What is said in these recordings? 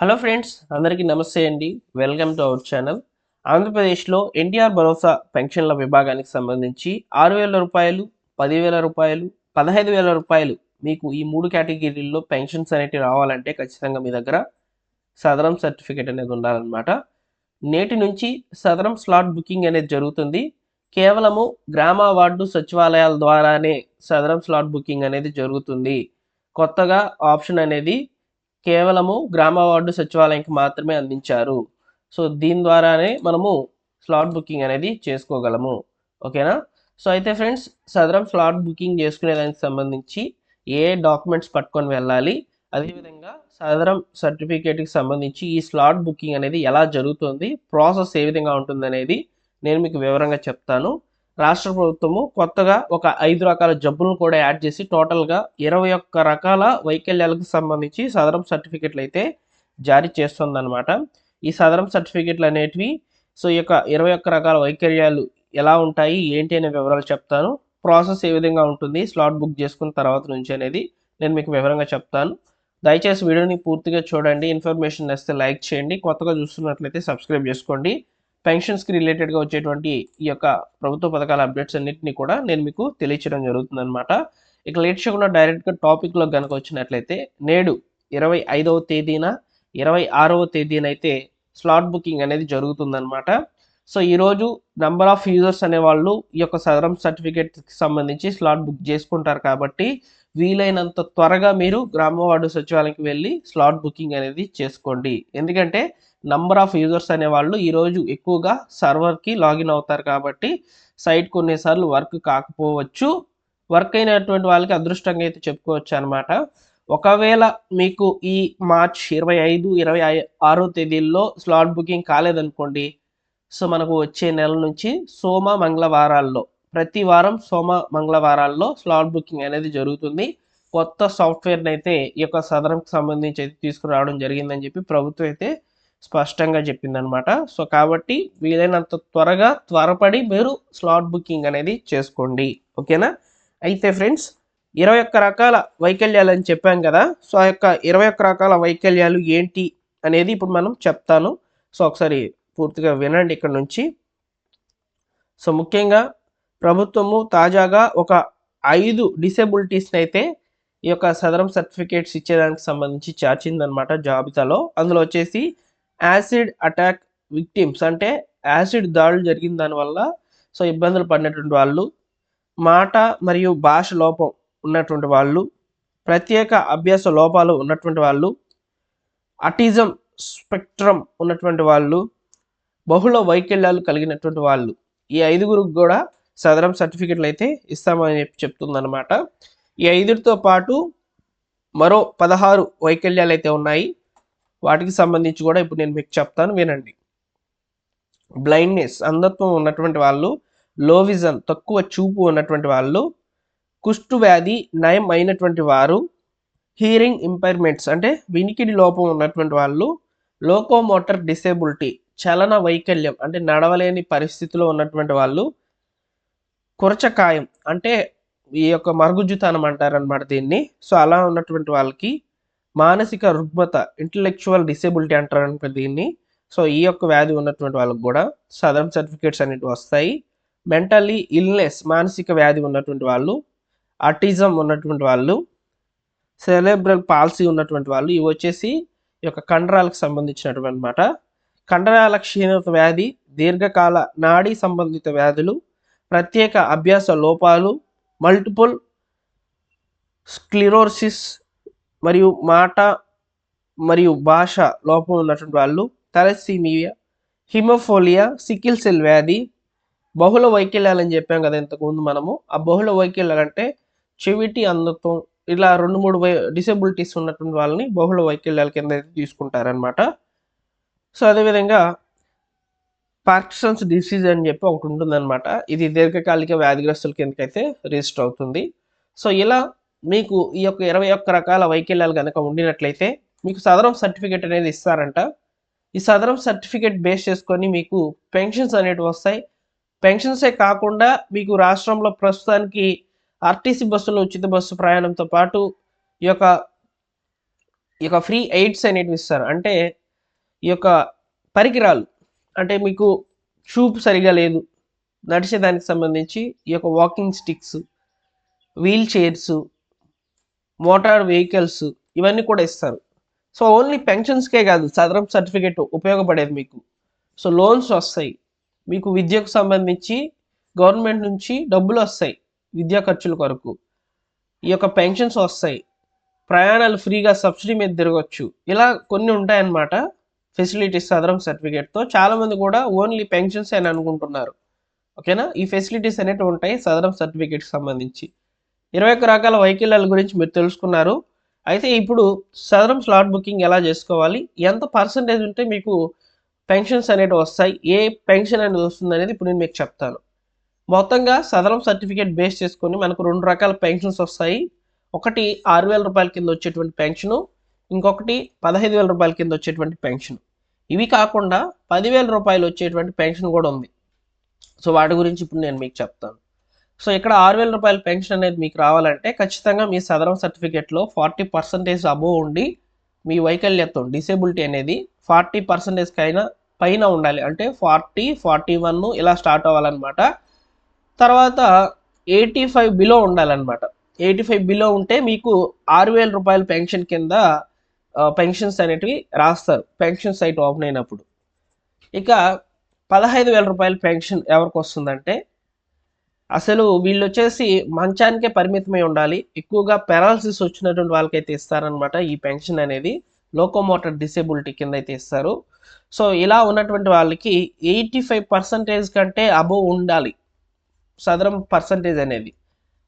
Hello friends, అందరికీ నమస్తే అండి. Welcome to our channel. ఆంధ్రప్రదేశ్లో ఎన్టీఆర్ భరోసా పెన్షన్ల విభాగానికి సంబంధించి 6,000 రూపాయలు, 10,000 రూపాయలు, 15,000 రూపాయలు మీకు ఈ 3 కేటగిరీల్లో పెన్షన్స్ అనేటివి రావాలంటే ఖచ్చితంగా మీ దగ్గర సదరం సర్టిఫికేట్ అనేది ఉండాలన్నమాట. నేటి నుంచి సదరం స్లాట్ బుకింగ్ అనేది జరుగుతుంది. కేవలము గ్రామ వార్డు సచివాలయాల ద్వారానే సదరం స్లాట్ బుకింగ్ అనేది జరుగుతుంది. కొత్తగా ఆప్షన్ అనేది కేవలము గ్రామ వార్డు సచివాలయంకి మాత్రమే అందించారు. సో దీని ద్వారానే మనము స్లాట్ బుకింగ్ అనేది చేసుకోగలము. ఓకేనా? సో అయితే ఫ్రెండ్స్, సదరం స్లాట్ బుకింగ్ చేసుకునే దానికి సంబంధించి ఏ డాక్యుమెంట్స్ పట్టుకొని వెళ్ళాలి, అదేవిధంగా సదరం సర్టిఫికేట్కి సంబంధించి ఈ స్లాట్ బుకింగ్ అనేది ఎలా జరుగుతుంది, ప్రాసెస్ ఏ విధంగా ఉంటుంది అనేది నేను మీకు వివరంగా చెప్తాను. రాష్ట్ర ప్రభుత్వము కొత్తగా ఒక 5 రకాల జబ్బులను కూడా యాడ్ చేసి టోటల్గా 21 రకాల వైకల్యాలకు సంబంధించి సదరం సర్టిఫికెట్లు అయితే జారీ చేస్తుందన్నమాట. ఈ సదరం సర్టిఫికెట్లు అనేటివి ఈ యొక్క 21 రకాల వైకల్యాలు ఎలా ఉంటాయి, ఏంటి అనే వివరాలు చెప్తాను. ప్రాసెస్ ఏ విధంగా ఉంటుంది స్లాట్ బుక్ చేసుకున్న తర్వాత నుంచి అనేది నేను మీకు వివరంగా చెప్తాను. దయచేసి వీడియోని పూర్తిగా చూడండి. ఇన్ఫర్మేషన్ నచ్చితే లైక్ చేయండి. కొత్తగా చూస్తున్నట్లయితే సబ్స్క్రైబ్ చేసుకోండి. పెన్షన్స్కి రిలేటెడ్గా వచ్చేటువంటి ఈ యొక్క ప్రభుత్వ పథకాల అప్డేట్స్ అన్నింటినీ కూడా నేను మీకు తెలియచేయడం జరుగుతుందన్నమాట. ఇక లేట్ చేయకుండా డైరెక్ట్గా టాపిక్లో కనుక వచ్చినట్లయితే, నేడు 25వ తేదీన 26వ తేదీన అయితే స్లాట్ బుకింగ్ అనేది జరుగుతుందన్నమాట. సో ఈరోజు నెంబర్ ఆఫ్ యూజర్స్ అనేవాళ్ళు ఈ యొక్క సదరం సర్టిఫికేట్కి సంబంధించి స్లాట్ బుక్ చేసుకుంటారు కాబట్టి వీలైనంత త్వరగా మీరు గ్రామ వార్డు సచివాలయంకి వెళ్ళి స్లాట్ బుకింగ్ అనేది చేసుకోండి. ఎందుకంటే నంబర్ ఆఫ్ యూజర్స్ అనేవాళ్ళు ఈరోజు ఎక్కువగా సర్వర్కి లాగిన్ అవుతారు కాబట్టి సైట్ కొన్నిసార్లు వర్క్ కాకపోవచ్చు. వర్క్ అయినటువంటి వాళ్ళకి అదృష్టంగా అయితే చెప్పుకోవచ్చు అనమాట. ఒకవేళ మీకు ఈ మార్చ్ 25, 26 తేదీల్లో స్లాట్ బుకింగ్ కాలేదనుకోండి, సో మనకు వచ్చే నెల నుంచి సోమ మంగళవారాల్లో ప్రతి వారం సోమ మంగళవారాల్లో స్లాట్ బుకింగ్ అనేది జరుగుతుంది. కొత్త సాఫ్ట్వేర్ని అయితే ఈ యొక్క సదరంకి సంబంధించి అయితే తీసుకురావడం జరిగిందని చెప్పి ప్రభుత్వం అయితే స్పష్టంగా చెప్పిందనమాట. సో కాబట్టి వీలైనంత త్వరపడి మీరు స్లాట్ బుకింగ్ అనేది చేసుకోండి. ఓకేనా? అయితే ఫ్రెండ్స్, 21 రకాల వైకల్యాలు అని చెప్పాం కదా. సో ఆ యొక్క 21 రకాల వైకల్యాలు ఏంటి అనేది ఇప్పుడు మనం చెప్తాను. సో ఒకసారి పూర్తిగా వినండి ఇక్కడ నుంచి. సో ముఖ్యంగా ప్రభుత్వము తాజాగా ఒక 5 డిసేబిలిటీస్ని అయితే ఈ యొక్క సదరం సర్టిఫికేట్స్ ఇచ్చేదానికి సంబంధించి చేర్చిందనమాట జాబితాలో. అందులో వచ్చేసి యాసిడ్ అటాక్ విక్టిమ్స్, అంటే యాసిడ్ దాడులు జరిగిన దానివల్ల ఇబ్బందులు పడినటువంటి వాళ్ళు, మాట మరియు భాష లోపం ఉన్నటువంటి వాళ్ళు, ప్రత్యేక అభ్యాస లోపాలు ఉన్నటువంటి వాళ్ళు, అటిజం స్పెక్ట్రమ్ ఉన్నటువంటి వాళ్ళు, బహుళ వైకల్యాలు కలిగినటువంటి వాళ్ళు, ఈ 5గురికి కూడా సదరం సర్టిఫికెట్లు అయితే ఇస్తామని చెప్పి చెప్తుందన్నమాట. ఈ 5తో పాటు మరో 16 వైకల్యాలు అయితే ఉన్నాయి. వాటికి సంబంధించి కూడా ఇప్పుడు నేను మీకు చెప్తాను, వినండి. బ్లైండ్నెస్, అంధత్వం ఉన్నటువంటి వాళ్ళు, లో విజన్, తక్కువ చూపు ఉన్నటువంటి వాళ్ళు, కుష్టు వ్యాధి నయం అయినటువంటి వారు, హీరింగ్ ఇంపైర్మెంట్స్ అంటే వినికిడి లోపం ఉన్నటువంటి వాళ్ళు, లోకోమోటర్ డిసేబిలిటీ చలన వైకల్యం అంటే నడవలేని పరిస్థితిలో ఉన్నటువంటి వాళ్ళు, కురచకాయం అంటే ఈ యొక్క మరుగుజ్జుతనం అంటారనమాట దీన్ని. సో అలా ఉన్నటువంటి వాళ్ళకి, మానసిక రుగ్మత ఇంటలెక్చువల్ డిసేబిలిటీ అంటారనమాట దీన్ని. సో ఈ యొక్క వ్యాధి ఉన్నటువంటి వాళ్ళకి కూడా సదరం సర్టిఫికేట్స్ అనేవి వస్తాయి. మెంటల్లీ ఇల్నెస్, మానసిక వ్యాధి ఉన్నటువంటి వాళ్ళు, ఆటిజం ఉన్నటువంటి వాళ్ళు, సెరెబ్రల్ పాలసీ ఉన్నటువంటి వాళ్ళు, ఇవి వచ్చేసి ఈ యొక్క కండరాలకు సంబంధించినటువంటి అనమాట. కండరాల క్షీణత వ్యాధి, దీర్ఘకాల నాడీ సంబంధిత వ్యాధులు, ప్రత్యేక అభ్యాస లోపాలు, మల్టిపుల్ స్క్లిరోసిస్ మరియు మాట మరియు భాష లోపం ఉన్నటువంటి వాళ్ళు, థాలసీమియా, హిమోఫోలియా, సికిల్ సెల్ వ్యాధి, బహుళ వైకల్యాలు అని చెప్పాం కదా ఇంతకుముందు మనము. ఆ బహుళ వైకల్యాలు అంటే చెవిటి అంధత్వం, ఇలా 2-3 డిసేబిలిటీస్ ఉన్నటువంటి వాళ్ళని బహుళ వైకల్యాల కింద అయితే తీసుకుంటారనమాట. సో అదేవిధంగా పార్కిన్సన్స్ డిసీజ్ అని చెప్పి ఒకటి ఉంటుందన్నమాట. ఇది దీర్ఘకాలిక వ్యాధిగ్రస్తుల కిందకైతే రిజిస్టర్ అవుతుంది. సో ఇలా మీకు ఈ యొక్క 21 రకాల వైకల్యాలు కనుక ఉండినట్లయితే మీకు సదరం సర్టిఫికేట్ అనేది ఇస్తారంట. ఈ సదరం సర్టిఫికేట్ బేస్ చేసుకొని మీకు పెన్షన్స్ అనేవి వస్తాయి. పెన్షన్సే కాకుండా మీకు రాష్ట్రంలో ప్రస్తుతానికి ఆర్టీసీ బస్సులో ఉచిత బస్సు ప్రయాణంతో పాటు ఈ యొక్క ఈ యొక్క ఫ్రీ ఎయిడ్స్ అనేటివి ఇస్తారు. అంటే ఈ యొక్క పరికరాలు, అంటే మీకు చూపు సరిగా లేదు, నడిచేదానికి సంబంధించి ఈ యొక్క walking sticks, wheelchairs, motor vehicles ఇవన్నీ కూడా ఇస్తారు. సో ఓన్లీ పెన్షన్స్కే కాదు సదరం సర్టిఫికేట్ ఉపయోగపడేది మీకు. సో లోన్స్ వస్తాయి, మీకు విద్యకు సంబంధించి గవర్నమెంట్ నుంచి డబ్బులు వస్తాయి విద్యా ఖర్చుల కొరకు, ఈ యొక్క పెన్షన్స్ వస్తాయి, ప్రయాణాలు ఫ్రీగా సబ్సిడీ మీద తిరగచ్చు. ఇలా కొన్ని ఉంటాయన్నమాట ఫెసిలిటీస్ సదరం సర్టిఫికేట్తో. చాలామంది కూడా ఓన్లీ పెన్షన్స్ అని అనుకుంటున్నారు. ఓకేనా, ఈ ఫెసిలిటీస్ అనేవి ఉంటాయి సదరం సర్టిఫికేట్కి సంబంధించి. 21 రకాల వైకల్యాల గురించి మీరు తెలుసుకున్నారు. అయితే ఇప్పుడు సదరం స్లాట్ బుకింగ్ ఎలా చేసుకోవాలి, ఎంత పర్సంటేజ్ ఉంటే మీకు పెన్షన్స్ అనేవి వస్తాయి, ఏ పెన్షన్ అనేది వస్తుంది అనేది ఇప్పుడు నేను మీకు చెప్తాను. మొత్తంగా సదరం సర్టిఫికేట్ బేస్ చేసుకొని మనకు 2 రకాల పెన్షన్స్ వస్తాయి. ఒకటి 6,000 రూపాయల కింద వచ్చేటువంటి పెన్షను, ఇంకొకటి 15,000 రూపాయల కింద వచ్చేటువంటి పెన్షన్. ఇవి కాకుండా 10,000 రూపాయలు వచ్చేటువంటి పెన్షన్ కూడా ఉంది. సో వాటి గురించి ఇప్పుడు నేను మీకు చెప్తాను. సో ఇక్కడ 6,000 రూపాయల పెన్షన్ అనేది మీకు రావాలంటే ఖచ్చితంగా మీ సదరం సర్టిఫికేట్లో 40% అబోవ్ ఉండి మీ వైకల్యత్వం డిసేబిలిటీ అనేది 40% పైన ఉండాలి. అంటే 40, 41 ఇలా స్టార్ట్ అవ్వాలన్నమాట. తర్వాత 85 బిలో ఉండాలన్నమాట. 85 బిలో ఉంటే మీకు 6,000 రూపాయల పెన్షన్ కింద పెన్షన్స్ అనేటివి రాస్తారు పెన్షన్ సైట్ ఓపెన్ అయినప్పుడు. ఇక 15,000 రూపాయల పెన్షన్ ఎవరికి వస్తుందంటే, అసలు వీళ్ళు వచ్చేసి మంచానికే పరిమితమై ఉండాలి, ఎక్కువగా పెరాలసిస్ వచ్చినటువంటి వాళ్ళకైతే ఇస్తారనమాట ఈ పెన్షన్ అనేది. లోకోమోటర్ డిసేబిలిటీ కింద అయితే ఇస్తారు. సో ఇలా ఉన్నటువంటి వాళ్ళకి 85% కంటే అబోవ్ ఉండాలి సదరం పర్సంటేజ్ అనేది.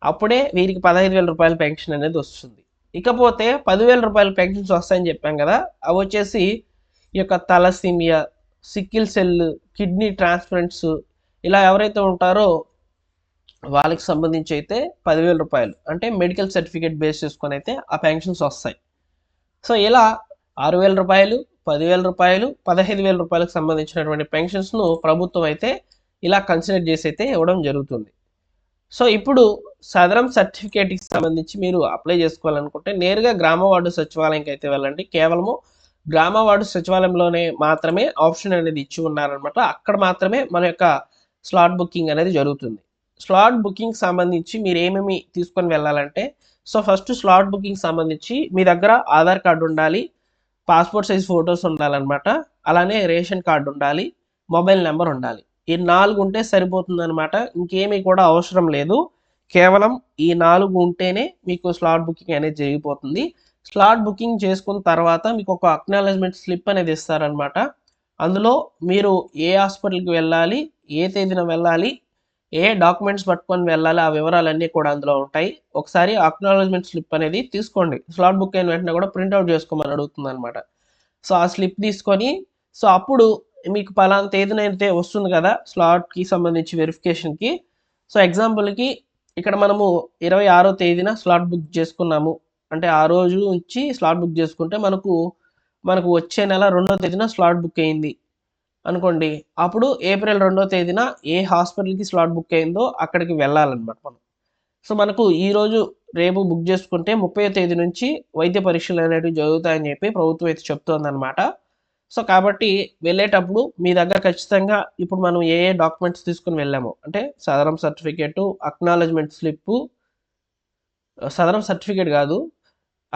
అప్పుడే వీరికి 15,000 రూపాయల పెన్షన్ అనేది వస్తుంది. ఇకపోతే 10,000 రూపాయల పెన్షన్స్ వస్తాయని చెప్పాం కదా, అవి వచ్చేసి ఈ యొక్క thalassaemia, Sikkil cell, kidney transplants ఇలా ఎవరైతే ఉంటారో వాళ్ళకి సంబంధించి అయితే 10,000 రూపాయలు, అంటే మెడికల్ సర్టిఫికేట్ బేస్ చేసుకొని అయితే ఆ పెన్షన్స్ వస్తాయి. సో ఇలా 6,000 రూపాయలు, 10,000 రూపాయలు, 15,000 రూపాయలకు సంబంధించినటువంటి పెన్షన్స్ను ప్రభుత్వం అయితే ఇలా కన్సిడర్ చేసి అయితే ఇవ్వడం జరుగుతుంది. సో ఇప్పుడు సదరం సర్టిఫికేట్కి సంబంధించి మీరు అప్లై చేసుకోవాలనుకుంటే నేరుగా గ్రామ వార్డు సచివాలయంకి అయితే వెళ్ళండి. కేవలము గ్రామ వార్డు సచివాలయంలోనే మాత్రమే ఆప్షన్ అనేది ఇచ్చి ఉన్నారనమాట. అక్కడ మాత్రమే మన యొక్క స్లాట్ బుకింగ్ అనేది జరుగుతుంది. స్లాట్ బుకింగ్ సంబంధించి మీరు ఏమేమి తీసుకొని వెళ్ళాలంటే, సో ఫస్ట్ స్లాట్ బుకింగ్ సంబంధించి మీ దగ్గర ఆధార్ కార్డు ఉండాలి, పాస్పోర్ట్ సైజ్ ఫొటోస్ ఉండాలన్నమాట, అలానే రేషన్ కార్డు ఉండాలి, మొబైల్ నెంబర్ ఉండాలి. ఈ 4 ఉంటే సరిపోతుందన్నమాట, ఇంకేమీ కూడా అవసరం లేదు. కేవలం ఈ 4 ఉంటేనే మీకు స్లాట్ బుకింగ్ అనేది జరిగిపోతుంది. స్లాట్ బుకింగ్ చేసుకున్న తర్వాత మీకు ఒక అక్నాలెడ్జ్మెంట్ స్లిప్ అనేది ఇస్తారనమాట. అందులో మీరు ఏ హాస్పిటల్కి వెళ్ళాలి, ఏ తేదీన వెళ్ళాలి, ఏ డాక్యుమెంట్స్ పట్టుకొని వెళ్ళాలి, ఆ వివరాలన్నీ కూడా అందులో ఉంటాయి. ఒకసారి అక్నాలెడ్జ్మెంట్ స్లిప్ అనేది తీసుకోండి. స్లాట్ బుక్ అయిన వెంటనే కూడా ప్రింట్అవుట్ చేసుకోమని అడుగుతుంది అనమాట. సో ఆ స్లిప్ తీసుకొని, సో అప్పుడు మీకు పలానా తేదీన అయితే వస్తుంది కదా స్లాట్కి సంబంధించి వెరిఫికేషన్కి. సో ఎగ్జాంపుల్కి ఇక్కడ మనము 26వ తేదీన స్లాట్ బుక్ చేసుకున్నాము అంటే ఆ రోజు నుంచి స్లాట్ బుక్ చేసుకుంటే మనకు వచ్చే నెల 2వ తేదీన స్లాట్ బుక్ అయింది అనుకోండి. అప్పుడు ఏప్రిల్ 2వ తేదీన ఏ హాస్పిటల్కి స్లాట్ బుక్ అయిందో అక్కడికి వెళ్ళాలన్నమాట మనం. సో మనకు ఈరోజు రేపు బుక్ చేసుకుంటే 30వ తేదీ నుంచి వైద్య పరీక్షలు అనేవి జరుగుతాయని చెప్పి ప్రభుత్వం అయితే చెప్తుందన్నమాట. సో కాబట్టి వెళ్ళేటప్పుడు మీ దగ్గర ఖచ్చితంగా ఇప్పుడు మనం ఏ ఏ డాక్యుమెంట్స్ తీసుకుని వెళ్ళామో, అంటే సదరం సర్టిఫికేటు, అక్నాలెడ్జ్మెంట్ స్లిప్పు, సదరం సర్టిఫికేట్ కాదు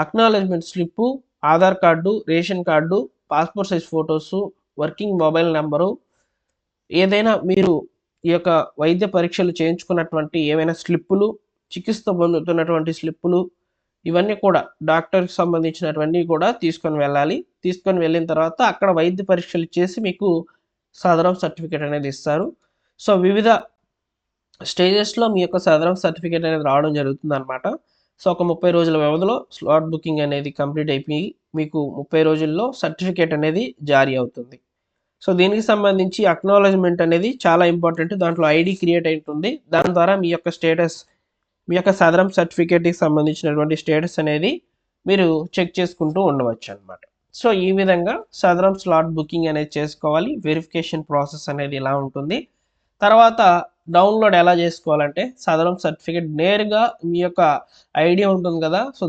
acknowledgement slip, Aadhaar card, ration card, passport size photos, working mobile number, ఏదైనా మీరు ఈ యొక్క వైద్య పరీక్షలు చేయించుకున్నటువంటి ఏవైనా స్లిప్పులు, చికిత్స పొందుతున్నటువంటి స్లిప్పులు, ఇవన్నీ కూడా డాక్టర్కి సంబంధించినటువంటి కూడా తీసుకొని వెళ్ళాలి. తీసుకొని వెళ్ళిన తర్వాత అక్కడ వైద్య పరీక్షలు చేసి మీకు సదరం సర్టిఫికేట్ అనేది ఇస్తారు. సో వివిధ స్టేజెస్లో మీ యొక్క సదరం సర్టిఫికేట్ అనేది రావడం జరుగుతుంది అనమాట. సో ఒక 30 రోజుల వ్యవధిలో స్లాట్ బుకింగ్ అనేది కంప్లీట్ అయిపోయి మీకు 30 రోజుల్లో సర్టిఫికేట్ అనేది జారీ అవుతుంది. సో దీనికి సంబంధించి అక్నాలెడ్జ్మెంట్ అనేది చాలా ఇంపార్టెంట్. దాంట్లో ఐడి క్రియేట్ అవుతుంది. దాని ద్వారా మీ యొక్క స్టేటస్, మీ యొక్క సదరం సర్టిఫికేట్కి సంబంధించినటువంటి స్టేటస్ అనేది మీరు చెక్ చేసుకుంటూ ఉండవచ్చు అనమాట. సో ఈ విధంగా సదరం స్లాట్ బుకింగ్ అనేది చేసుకోవాలి. వెరిఫికేషన్ ప్రాసెస్ అనేది ఇలా ఉంటుంది. తర్వాత డౌన్లోడ్ ఎలా చేసుకోవాలంటే, సదరం సర్టిఫికేట్ నేరుగా మీ యొక్క ఐడి ఉంటుంది కదా, సో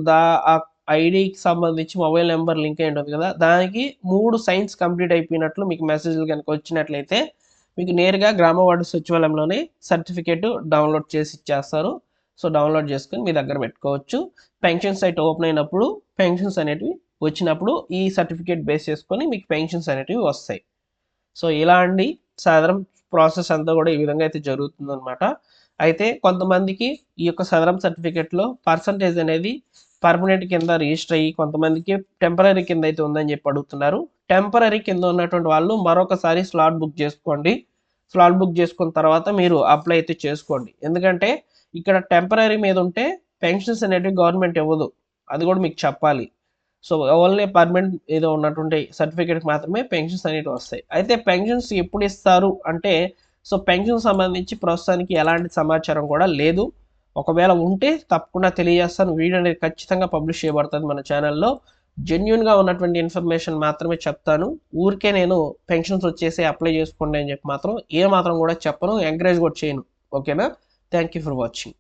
ఆ ఐడికి సంబంధించి మొబైల్ నెంబర్ లింక్ అయి ఉంటుంది కదా, దానికి 3 సైన్స్ కంప్లీట్ అయిపోయినట్లు మీకు మెసేజ్లు కనుక వచ్చినట్లయితే మీకు నేరుగా గ్రామ వార్డు సచివాలయంలోనే సర్టిఫికేట్ డౌన్లోడ్ చేసి ఇచ్చేస్తారు. సో డౌన్లోడ్ చేసుకొని మీ దగ్గర పెట్టుకోవచ్చు. పెన్షన్ సైట్ ఓపెన్ అయినప్పుడు పెన్షన్స్ అనేటివి వచ్చినప్పుడు ఈ సర్టిఫికేట్ బేస్ చేసుకొని మీకు పెన్షన్స్ అనేటివి వస్తాయి. సో ఇలా అండి సదరం ప్రాసెస్ అంతా కూడా ఈ విధంగా అయితే జరుగుతుందన్నమాట. అయితే కొంతమందికి ఈ యొక్క సదరం సర్టిఫికేట్లో పర్సంటేజ్ అనేది పర్మనెంట్ కింద రిజిస్టర్ అయ్యి, కొంతమందికి టెంపరీ కింద అయితే ఉందని చెప్పి అడుగుతున్నారు. టెంపరీ కింద ఉన్నటువంటి వాళ్ళు మరొకసారి స్లాట్ బుక్ చేసుకోండి. స్లాట్ బుక్ చేసుకున్న తర్వాత మీరు అప్లై అయితే చేసుకోండి. ఎందుకంటే ఇక్కడ టెంపరీ మీద ఉంటే పెన్షన్స్ అనేటివి గవర్నమెంట్ ఇవ్వదు, అది కూడా మీకు చెప్పాలి. సో ఓన్లీ పర్మనెంట్ ఏదో ఉన్నటువంటి సర్టిఫికేట్ మాత్రమే పెన్షన్స్ అనేవి వస్తాయి. అయితే పెన్షన్స్ ఎప్పుడు ఇస్తారు అంటే, సో పెన్షన్ సంబంధించి ప్రస్తుతానికి ఎలాంటి సమాచారం కూడా లేదు. ఒకవేళ ఉంటే తప్పకుండా తెలియజేస్తాను. వీడియో అనేది ఖచ్చితంగా పబ్లిష్ చేయబడుతుంది మన ఛానల్లో. జెన్యున్గా ఉన్నటువంటి ఇన్ఫర్మేషన్ మాత్రమే చెప్తాను. ఊరికే నేను పెన్షన్స్ వచ్చేసి అప్లై చేసుకోండి అని చెప్పి మాత్రం ఏ మాత్రం కూడా చెప్పను, ఎంకరేజ్ కూడా చేయను. ఓకేనా? Thank you for watching.